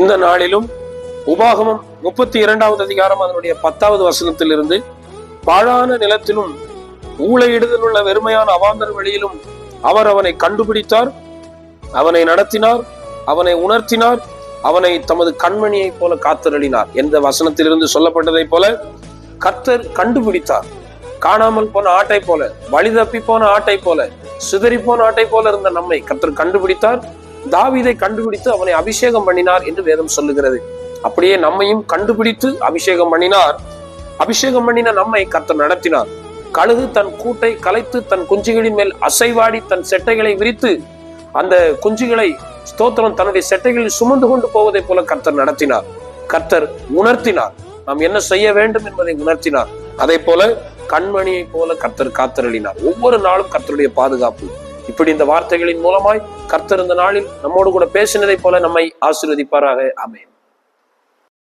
இந்த நாளிலும் உபாகமம் 32வது அதிகாரம் அதனுடைய 10வது வசனத்திலிருந்து, பாழான நிலத்திலும் ஊழையிடுதல் உள்ள வெறுமையான அவாந்தர வெளியிலும் அவர் அவனை கண்டுபிடித்தார், அவனை நடத்தினார், அவனை உணர்த்தினார், அவனை தமது கண்மணியை போல காத்தருளினார் என்ற வசனத்திலிருந்து சொல்லப்பட்டதை போல கர்த்தர் கண்டுபிடித்தார். காணாமல் போன ஆட்டை போல, வழி தப்பி போன ஆட்டை போல, சிதறி போன ஆட்டை போல இருந்த நம்மை கர்த்தர் கண்டுபிடித்தார். தாவீதை கண்டுபிடித்து அவனை அபிஷேகம் பண்ணினார் என்று வேதம் சொல்லுகிறது. அப்படியே நம்மையும் கண்டுபிடித்து அபிஷேகம் பண்ணினார். அபிஷேகம் பண்ணின நம்மை கர்த்தர் நடத்தினார். கழுகு தன் கூட்டை கலைத்து தன் குஞ்சுகளின் மேல் அசைவாடி தன் செட்டைகளை விரித்து அந்த குஞ்சுகளை ஸ்தோத்திரம் தன்னுடைய செட்டைகளில் சுமந்து கொண்டு போவதை போல கர்த்தர் நடத்தினார். கர்த்தர் உணர்த்தினார், நாம் என்ன செய்ய வேண்டும் என்பதை உணர்த்தினார். அதே போல கண்மணியை போல கர்த்தர் காத்தருளினார். ஒவ்வொரு நாளும் கர்த்தருடைய பாதுகாப்பு. இப்படி இந்த வார்த்தைகளின் மூலமாய் கர்த்தர் இந்த நாளில் நம்மோடு கூட பேசினதை போல நம்மை ஆசீர்வதிப்பாராக. ஆமென்.